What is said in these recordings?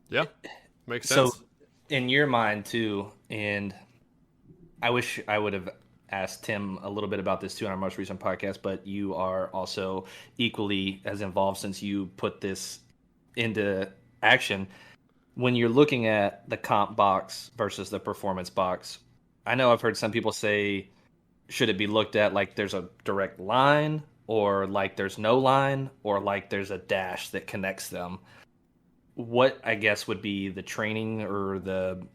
Yeah, makes So, sense. in your mind too, and I wish I would have asked Tim a little bit about this too on our most recent podcast, but you are also equally as involved since you put this into action. When you're looking at the comp box versus the performance box, I know I've heard some people say, should it be looked at like there's a direct line, or like there's no line, or like there's a dash that connects them? What I guess would be the training or the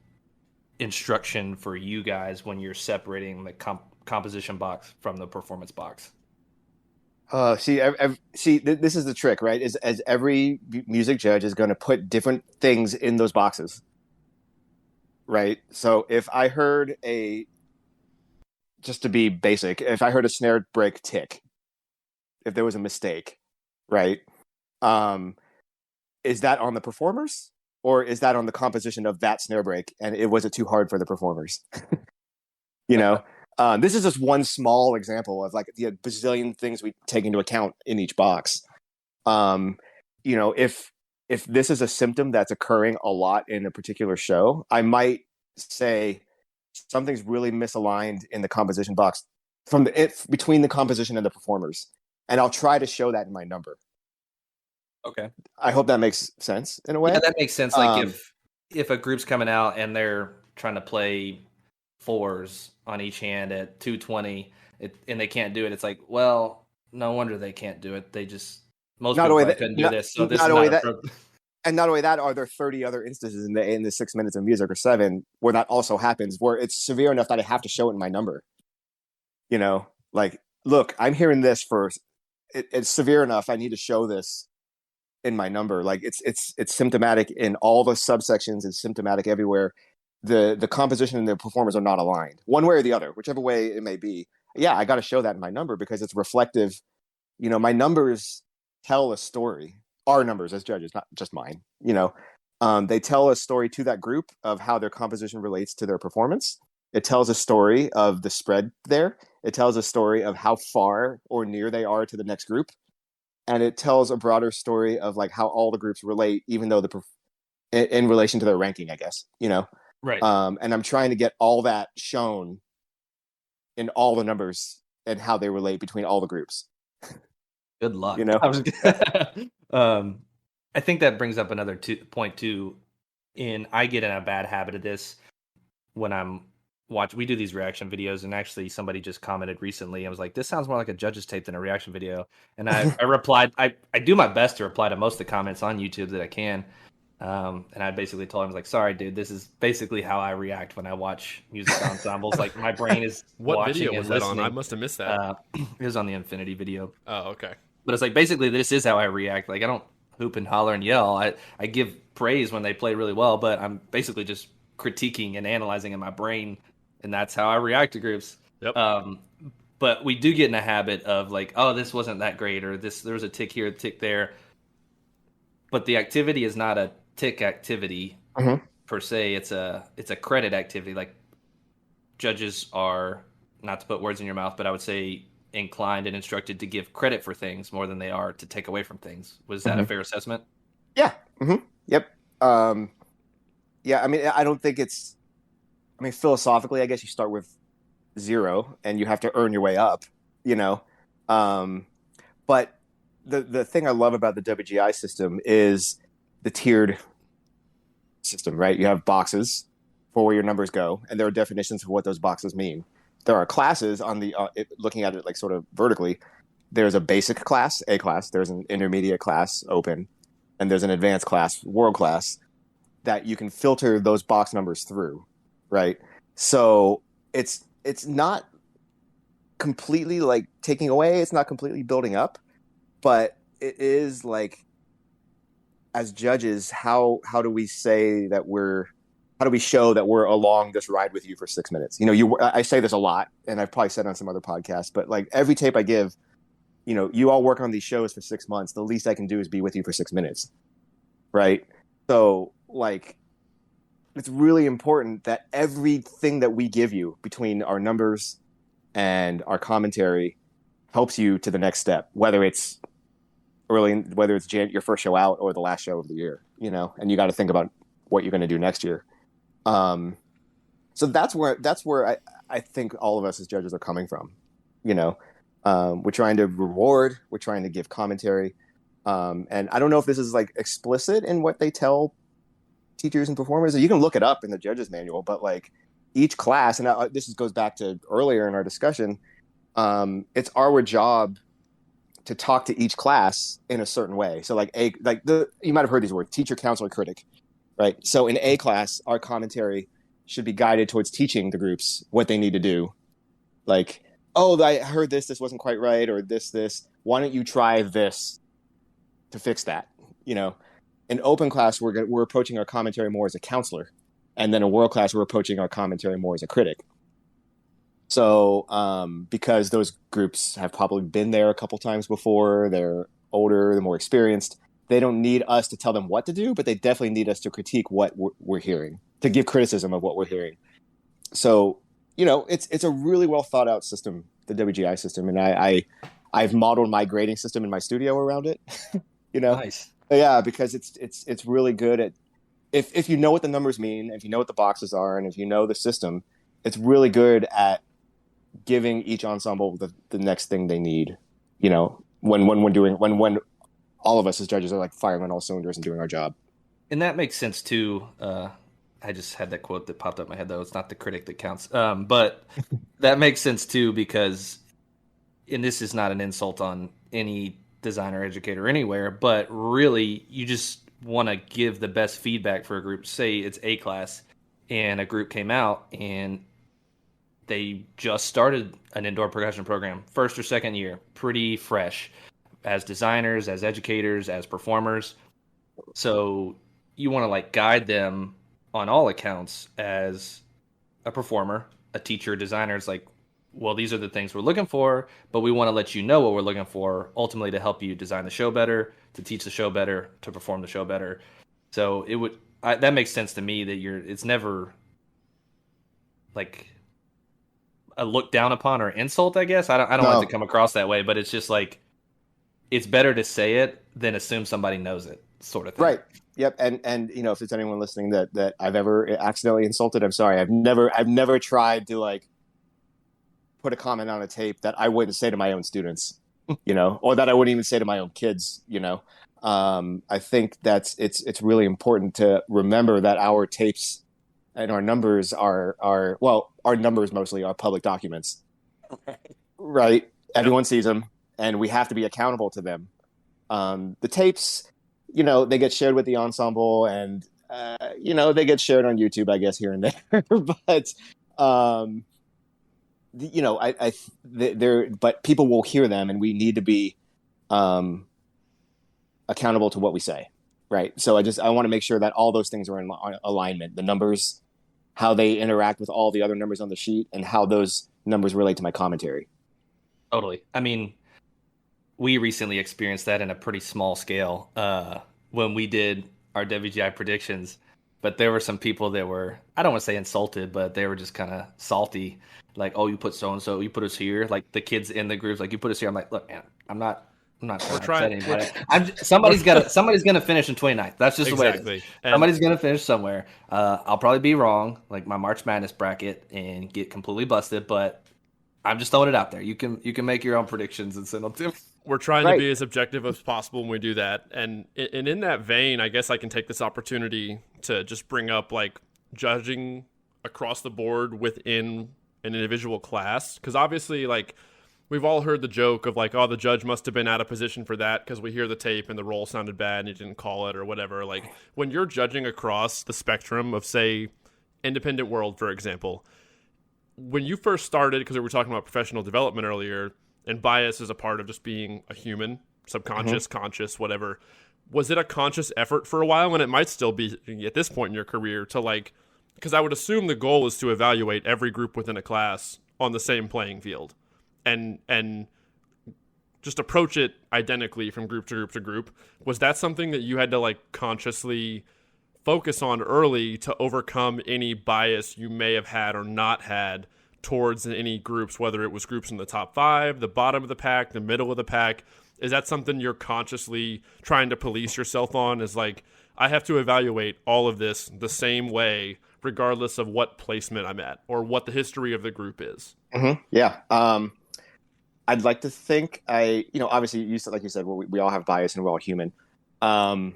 instruction for you guys when you're separating the composition box from the performance box? This is the trick, right? Is as every music judge is going to put different things in those boxes, right? So if I heard a, just to be basic, if I heard a snare break tick, if there was a mistake, right? Um, is that on the performers or is that on the composition of that snare break? And it was it too hard for the performers? you know, this is just one small example of like the bazillion things we take into account in each box. Um, if this is a symptom that's occurring a lot in a particular show, I might say something's really misaligned in the composition box between the composition and the performers, and I'll try to show that in my number. Okay. I hope that makes sense in a way. Yeah, that makes sense. Like if a group's coming out and they're trying to play fours on each hand at 220, and they can't do it, it's like, well, no wonder they can't do it. They just most not people only probably that, couldn't do not, this, so this not is only not that, appropriate. and not only that, are there 30 other instances in the 6 minutes of music or seven where that also happens, where it's severe enough that I have to show it in my number? Like, look, I'm hearing this it's severe enough. I need to show this in my number. Like it's symptomatic in all the subsections. It's symptomatic everywhere. The composition and the performers are not aligned one way or the other, whichever way it may be. Yeah, I got to show that in my number because it's reflective. My numbers tell a story. Our numbers as judges, not just mine. They tell a story to that group of how their composition relates to their performance. It tells a story of the spread there. It tells a story of how far or near they are to the next group, and it tells a broader story of like how all the groups relate, even though in relation to their ranking, I guess. Right. And I'm trying to get all that shown in all the numbers and how they relate between all the groups. Good luck. You know, I think that brings up another point too. I get in a bad habit of this when I'm watch. We do these reaction videos, and actually, somebody just commented recently. I was like, "This sounds more like a judge's tape than a reaction video." And I replied. I do my best to reply to most of the comments on YouTube that I can. And I basically told him, I was like, "Sorry, dude, this is basically how I react when I watch music ensembles. Like my brain is What watching video and was that on? I listening." must have missed that. It was on the Infinity video. Oh, okay. But it's like basically this is how I react. Like I don't hoop and holler and yell. I give praise when they play really well, but I'm basically just critiquing and analyzing in my brain, and that's how I react to groups. Yep. But we do get in a habit of like, oh, this wasn't that great, or there was a tick here, a tick there. But the activity is not a tick activity per se. It's a credit activity. Like judges are, not to put words in your mouth, but I would say inclined and instructed to give credit for things more than they are to take away from things. Was that a fair assessment? Yeah. Yep. Yeah. I mean, I don't think it's. I mean, philosophically, I guess you start with 0 and you have to earn your way up. But the thing I love about the WGI system is the tiered system, right? You have boxes for where your numbers go, and there are definitions of what those boxes mean. There are classes on the looking at it like sort of vertically. There's a basic class, A class. There's an intermediate class, open, and there's an advanced class, world class, that you can filter those box numbers through, right? So it's not completely like taking away. It's not completely building up, but it is like, as judges, how do we say that how do we show that we're along this ride with you for 6 minutes? I say this a lot, and I've probably said on some other podcasts, but like every tape I give, you all work on these shows for 6 months. The least I can do is be with you for 6 minutes, right? So like, it's really important that everything that we give you between our numbers and our commentary helps you to the next step, whether it's your first show out or the last show of the year, and you got to think about what you're going to do next year. So that's where I think all of us as judges are coming from. You know, we're trying to reward, we're trying to give commentary, and I don't know if this is like explicit in what they tell teachers and performers. You can look it up in the judges manual, but like each class, and goes back to earlier in our discussion. It's our job to talk to each class in a certain way. So you might have heard these words: teacher, counselor, critic, right? So in A class, our commentary should be guided towards teaching the groups what they need to do. Like, oh, I heard this wasn't quite right, or this. Why don't you try this to fix that? You know, in open class, we're approaching our commentary more as a counselor, and then in world class, we're approaching our commentary more as a critic. So, because those groups have probably been there a couple times before, they're older, they're more experienced. They don't need us to tell them what to do, but they definitely need us to critique what we're hearing, to give criticism of what we're hearing. So, you know, it's a really well thought out system, the WGI system, and I've modeled my grading system in my studio around it. You know, Nice. Yeah, because it's really good at if you know what the numbers mean, if you know what the boxes are, and if you know the system, it's really good at giving each ensemble the next thing they need. You know, when all of us as judges are like firing on all cylinders and doing our job. And that makes sense too. I just had that quote that popped up in my head, though. It's not the critic that counts. But that makes sense too, because, and this is not an insult on any designer, educator, anywhere, but really you just want to give the best feedback for a group. Say it's A class and a group came out and they just started an indoor percussion program, first or second year, pretty fresh as designers, as educators, as performers. So you want to like guide them on all accounts as a performer, a teacher, designer. It's like, well, these are the things we're looking for, but we want to let you know what we're looking for, ultimately to help you design the show better, to teach the show better, to perform the show better. So that makes sense to me that it's never like a look down upon or insult, I guess. I don't want it to come across that way, but it's just like, it's better to say it than assume somebody knows it, sort of thing. Right. Yep. And you know, if there's anyone listening that I've ever accidentally insulted, I'm sorry. I've never tried to like put a comment on a tape that I wouldn't say to my own students, you know, or that I wouldn't even say to my own kids, you know. I think it's really important to remember that our tapes and our numbers our numbers mostly are public documents, right? Everyone sees them, and we have to be accountable to them. The tapes, you know, they get shared with the ensemble, and you know, they get shared on YouTube, I guess, here and there. But you know, but people will hear them, and we need to be accountable to what we say, right? So I want to make sure that all those things are in alignment. The numbers, how they interact with all the other numbers on the sheet, and how those numbers relate to my commentary. Totally. I mean, we recently experienced that in a pretty small scale when we did our WGI predictions. But there were some people that were, I don't want to say insulted, but they were just kind of salty. Like, oh, you put so-and-so, you put us here. Like the kids in the groups, like, you put us here. I'm like, look, man, I'm not trying to upset anybody. Somebody's gonna finish in 29th. That's just the way it is. Somebody's gonna finish somewhere. I'll probably be wrong, like my March Madness bracket, and get completely busted. But I'm just throwing it out there. You can make your own predictions and send them to me. We're trying to be as objective as possible when we do that. And in that vein, I guess I can take this opportunity to just bring up like judging across the board within an individual class. Because obviously, like, we've all heard the joke of like, oh, the judge must have been out of position for that because we hear the tape and the roll sounded bad and he didn't call it or whatever. Like, when you're judging across the spectrum of, say, independent world, for example, when you first started, because we were talking about professional development earlier, and bias is a part of just being a human, subconscious, conscious, whatever. Was it a conscious effort for a while? And it might still be at this point in your career to like, because I would assume the goal is to evaluate every group within a class on the same playing field and just approach it identically from group to group to group. Was that something that you had to like consciously focus on early to overcome any bias you may have had or not had towards any groups, whether it was groups in the top 5, the bottom of the pack, the middle of the pack? Is that something you're consciously trying to police yourself on? Is like, I have to evaluate all of this the same way, regardless of what placement I'm at or what the history of the group is. Yeah. I'd like to think obviously you said, like you said, we all have bias and we're all human. The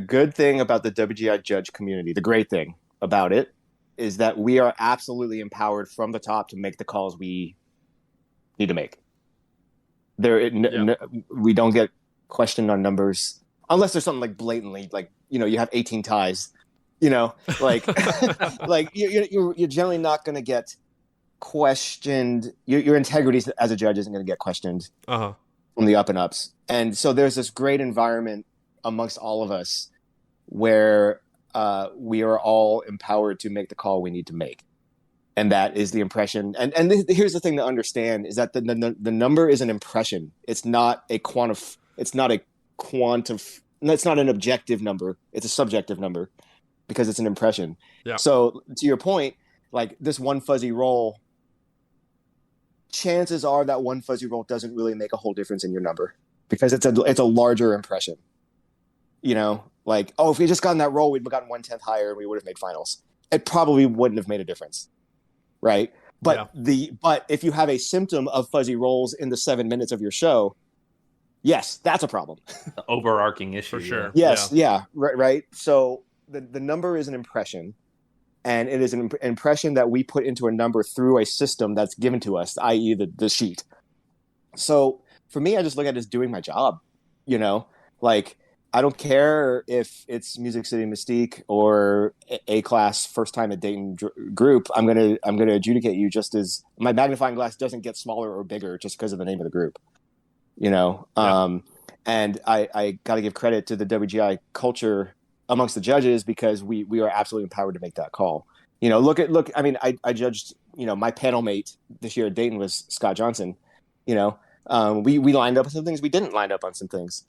good thing about the WGI judge community, the great thing about it, is that we are absolutely empowered from the top to make the calls we need to make. We don't get questioned on numbers unless there's something like blatantly, like, you have 18 ties, like like you're generally not going to get questioned. Your integrity as a judge isn't going to get questioned from the up and ups. And so there's this great environment amongst all of us where we are all empowered to make the call we need to make. And that is the impression. And here's the thing to understand is that the number is an impression. It's not a it's not an objective number. It's a subjective number because it's an impression. Yeah. So to your point, like this one fuzzy roll, chances are that one fuzzy roll doesn't really make a whole difference in your number because it's a larger impression. Like, if we just gotten that roll, we'd have gotten 1/10 higher and we would have made finals. It probably wouldn't have made a difference. Right. But but if you have a symptom of fuzzy rolls in the 7 minutes of your show, yes, that's a problem. The overarching issue. For sure. Yes. Yeah. Right. So the number is an impression, and it is an impression that we put into a number through a system that's given to us, i.e. the sheet. So for me, I just look at it as doing my job, like, I don't care if it's Music City Mystique or A-class first time at Dayton group. I'm gonna adjudicate you just as my magnifying glass doesn't get smaller or bigger just because of the name of the group. And I got to give credit to the WGI culture amongst the judges because we are absolutely empowered to make that call. I mean, I judged. My panel mate this year at Dayton was Scott Johnson. We lined up on some things. We didn't line up on some things.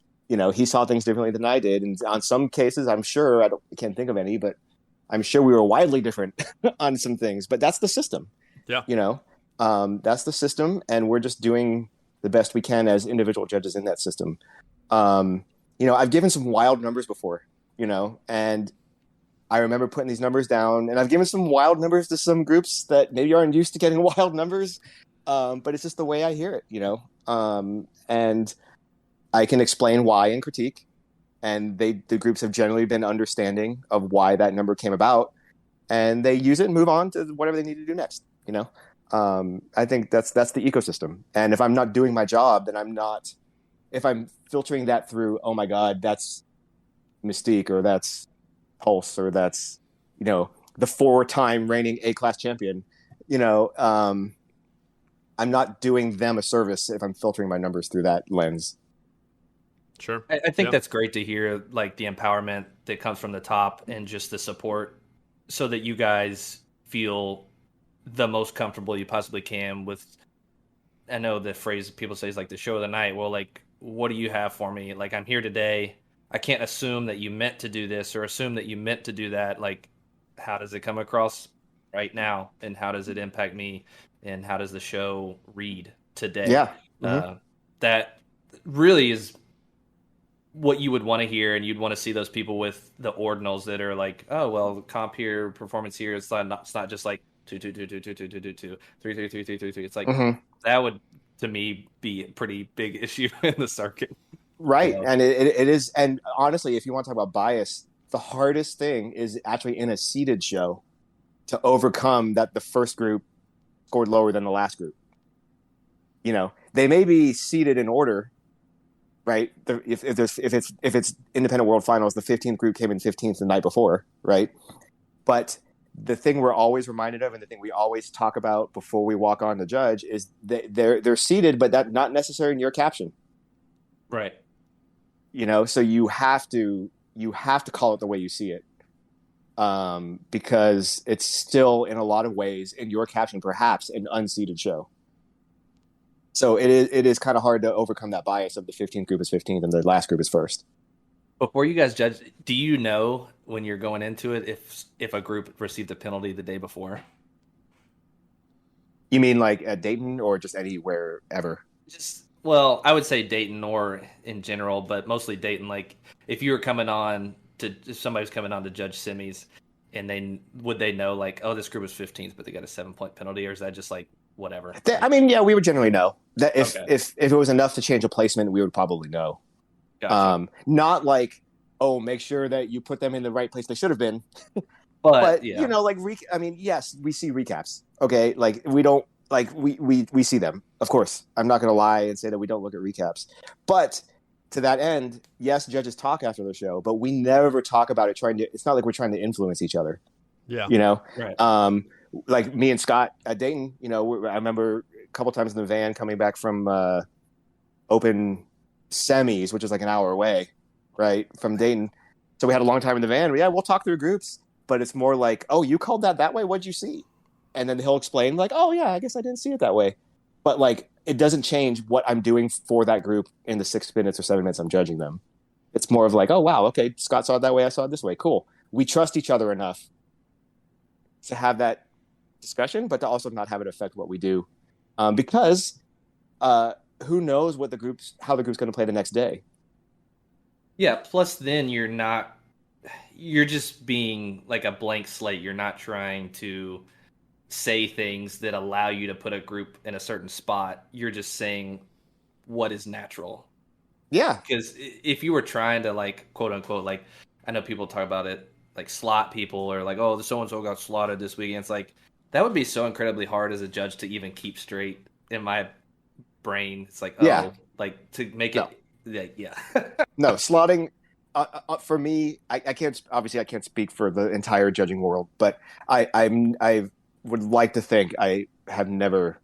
He saw things differently than I did. And on some cases, I'm sure, I can't think of any, but I'm sure we were widely different on some things. But that's the system. Yeah. That's the system. And we're just doing the best we can as individual judges in that system. I've given some wild numbers before, and I remember putting these numbers down. And I've given some wild numbers to some groups that maybe aren't used to getting wild numbers. But it's just the way I hear it, and I can explain why and critique, and the groups have generally been understanding of why that number came about, and they use it and move on to whatever they need to do next. I think that's the ecosystem. And if I'm not doing my job, then I'm not. If I'm filtering that through, oh my God, that's Mystique, or that's Pulse, or that's the 4-time reigning A-class champion. I'm not doing them a service if I'm filtering my numbers through that lens. Sure. I think that's great to hear, like the empowerment that comes from the top and just the support so that you guys feel the most comfortable you possibly can with, I know the phrase people say is like the show of the night. Well, like, what do you have for me? Like, I'm here today. I can't assume that you meant to do this or assume that you meant to do that. Like, how does it come across right now? And how does it impact me? And how does the show read today? Yeah. That really is what you would want to hear, and you'd want to see those people with the ordinals that are like, oh well, comp here, performance here. It's not just like 2 2 2 2 2 2 2 2 2 3 3 3 3 3 3. It's like that would, to me, be a pretty big issue in the circuit. Right, and it is. And honestly, if you want to talk about bias, the hardest thing is actually in a seated show to overcome that the first group scored lower than the last group. They may be seated in order. Right. If it's independent world finals, the 15th group came in 15th the night before. Right. But the thing we're always reminded of, and the thing we always talk about before we walk on to judge, is that they're seated, but that not necessarily in your caption. Right. So you have to call it the way you see it, because it's still in a lot of ways in your caption, perhaps an unseated show. So it is kind of hard to overcome that bias of the 15th group is 15th and the last group is first. Before you guys judge, do you know when you're going into it if a group received a penalty the day before? You mean like at Dayton or just anywhere ever? Just Well, I would say Dayton or in general, but mostly Dayton. Like, if you were coming on if somebody was coming on to judge semis, and would they know like, oh, this group was 15th, but they got a 7-point penalty, or is that just like whatever? I mean, yeah, we would generally know that if Okay. if it was enough to change a placement, we would probably know. Gotcha. Not like, oh, make sure that you put them in the right place they should have been. But you know, like, I mean, yes, we see recaps. Okay, like we don't like we see them. Of course, I'm not going to lie and say that we don't look at recaps. But to that end, yes, judges talk after the show, but we never talk about it. It's not like we're trying to influence each other. Yeah, you know, right. Like me and Scott at Dayton. You know, I remember a couple times in the van coming back from open semis, which is like an hour away, right, from Dayton. So we had a long time in the van. Yeah, we'll talk through groups. But it's more like, oh, you called that way? What'd you see? And then he'll explain like, oh, yeah, I guess I didn't see it that way. But like, it doesn't change what I'm doing for that group in the 6 minutes or 7 minutes I'm judging them. It's more of like, oh, wow, okay, Scott saw it that way, I saw it this way. Cool. We trust each other enough to have that discussion, but to also not have it affect what we do. Because who knows how the group's going to play the next day. Yeah, plus then you're just being like a blank slate. You're not trying to say things that allow you to put a group in a certain spot. You're just saying what is natural. Yeah. Because if you were trying to like, quote unquote, like, I know people talk about it, like slot people or like, oh, so-and-so got slotted this weekend. It's like, that would be so incredibly hard as a judge to even keep straight in my brain. It's like, like to make it. Yeah. No, slotting. For me, I can't speak for the entire judging world, but I would like to think I have never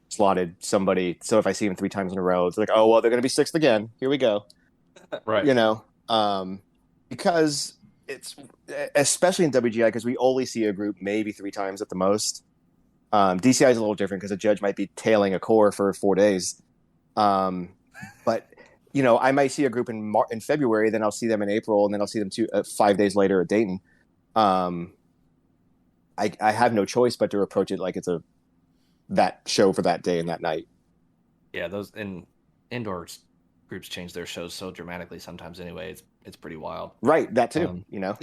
slotted somebody. So if I see them 3 times in a row, it's like, oh well, they're going to be 6th again. Here we go. Right. You know, because it's especially in WGI because we only see a group maybe 3 times at the most. DCI is a little different because a judge might be tailing a core for 4 days, but. You know, I might see a group in February, then I'll see them in April, and then I'll see them 5 days later at Dayton. I have no choice but to approach it like it's that show for that day and that night. Yeah, those indoor groups change their shows so dramatically sometimes. Anyway, it's pretty wild. Right, that too. You know,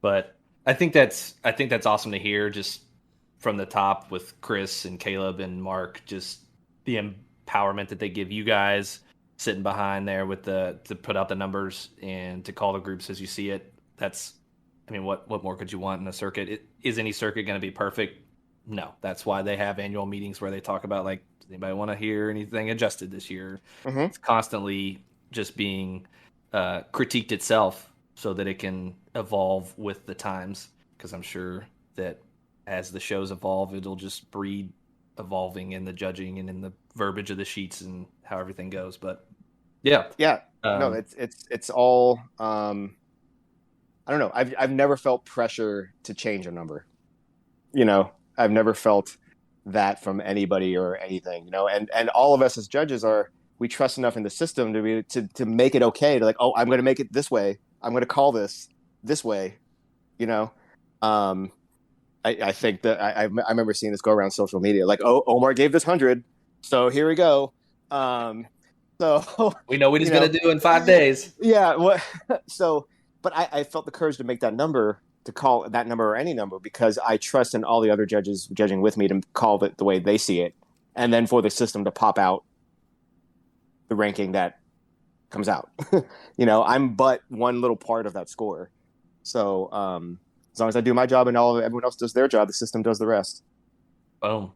but I think that's awesome to hear. Just from the top with Chris and Caleb and Mark, just the empowerment that they give you guys. Sitting behind there with to put out the numbers and to call the groups as you see it. That's, I mean, what more could you want in a circuit? Is any circuit going to be perfect? No. That's why they have annual meetings where they talk about like, does anybody want to hear anything adjusted this year? Mm-hmm. It's constantly just being critiqued itself so that it can evolve with the times. Because I'm sure that as the shows evolve, it'll just breed evolving in the judging and in the verbiage of the sheets and how everything goes. But yeah. No, it's all I don't know. I've never felt pressure to change a number. You know, I've never felt that from anybody or anything, you know, and all of us as judges we trust enough in the system to make it okay to like, oh, I'm going to make it this way. I'm going to call this way, you know? I think that I remember seeing this go around social media, like, oh, Omar gave this 100, so here we go. So we know what he's going to do in 5 days. Yeah. But I felt the courage to make that number, to call that number or any number, because I trust in all the other judges judging with me to call it the way they see it, and then for the system to pop out the ranking that comes out. You know, I'm but one little part of that score. So, as long as I do my job and everyone else does their job, the system does the rest. Boom.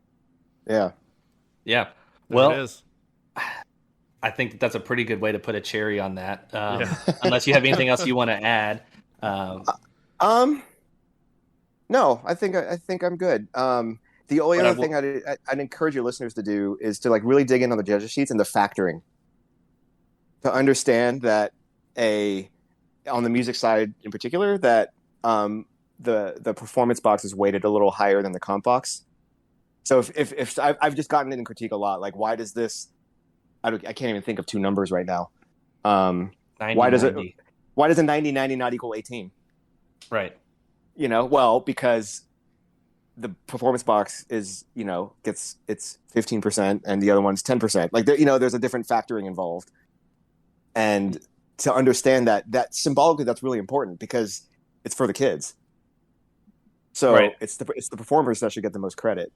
Yeah. Well, it is. I think that's a pretty good way to put a cherry on that. Unless you have anything else you want to add. No, I think I'm good. The only other thing I'd encourage your listeners to do is to like really dig in on the judges sheets and the factoring, to understand that on the music side in particular, that the performance box is weighted a little higher than the comp box. So if I've just gotten it in critique a lot, like why does this? I can't even think of 2 numbers right now. 90, why does a 90-90 not equal 18? Right. You know, well, because the performance box is, gets it's 15% and the other one's 10%. Like, there's a different factoring involved. And to understand that symbolically, that's really important because it's for the kids. So Right. it's the performers that should get the most credit,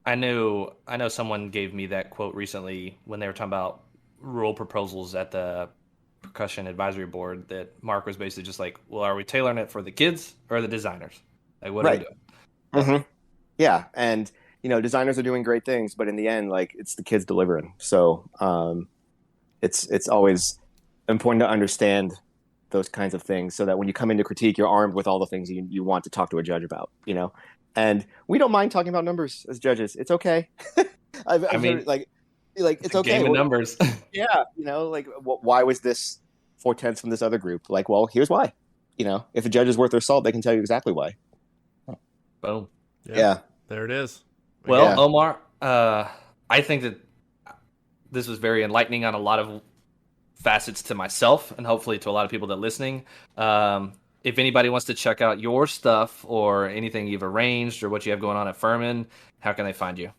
I know someone gave me that quote recently when they were talking about rule proposals at the percussion advisory board, that Mark was basically just like, well, are we tailoring it for the kids or the designers? Like, what are we Right. doing? Mm-hmm. Yeah. And, designers are doing great things, but in the end, like, it's the kids delivering. So it's always important to understand those kinds of things so that when you come into critique, you're armed with all the things you want to talk to a judge about, And we don't mind talking about numbers as judges. It's okay. I've heard, like it's okay. Game of numbers. Yeah, like, why was this 4/10 from this other group? Like, well, here's why. If a judge is worth their salt, they can tell you exactly why. Boom. Yeah. There it is. Well, Yeah. Omar, I think that this was very enlightening on a lot of facets to myself and hopefully to a lot of people that are listening. If anybody wants to check out your stuff or anything you've arranged or what you have going on at Furman, how can they find you?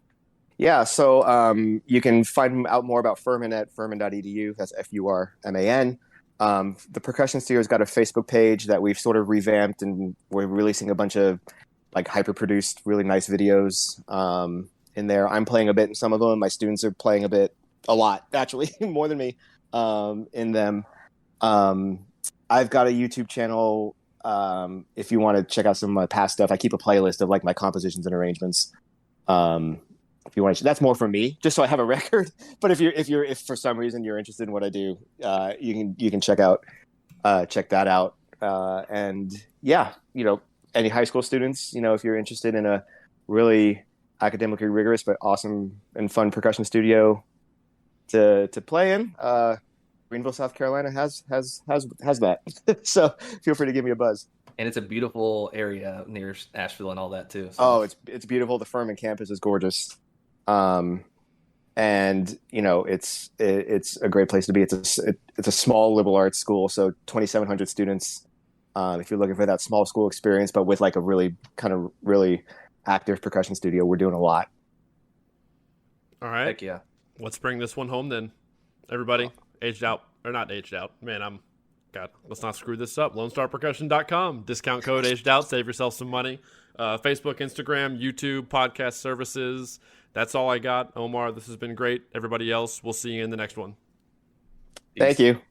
Yeah, so you can find out more about Furman at furman.edu. That's FURMAN. The Percussion Studio's got a Facebook page that we've sort of revamped, and we're releasing a bunch of like hyper-produced, really nice videos in there. I'm playing a bit in some of them. My students are playing a lot, actually, more than me in them. I've got a YouTube channel. If you want to check out some of my past stuff, I keep a playlist of like my compositions and arrangements. If you want to, that's more for me, just so I have a record. But if for some reason you're interested in what I do, you can check that out. And yeah, any high school students, if you're interested in a really academically rigorous but awesome and fun percussion studio to play in, Greenville, South Carolina has that. So feel free to give me a buzz. And it's a beautiful area near Asheville and all that too. So. Oh, it's beautiful. The Furman campus is gorgeous. And it's a great place to be. It's a small liberal arts school, so 2,700 students. If you're looking for that small school experience, but with like a really active percussion studio, we're doing a lot. All right. Heck yeah. Let's bring this one home then. Everybody, aged out or not aged out. Man, let's not screw this up. LoneStarPercussion.com. Discount code aged out. Save yourself some money. Facebook, Instagram, YouTube, podcast services. That's all I got. Omar, this has been great. Everybody else, we'll see you in the next one. Thank you.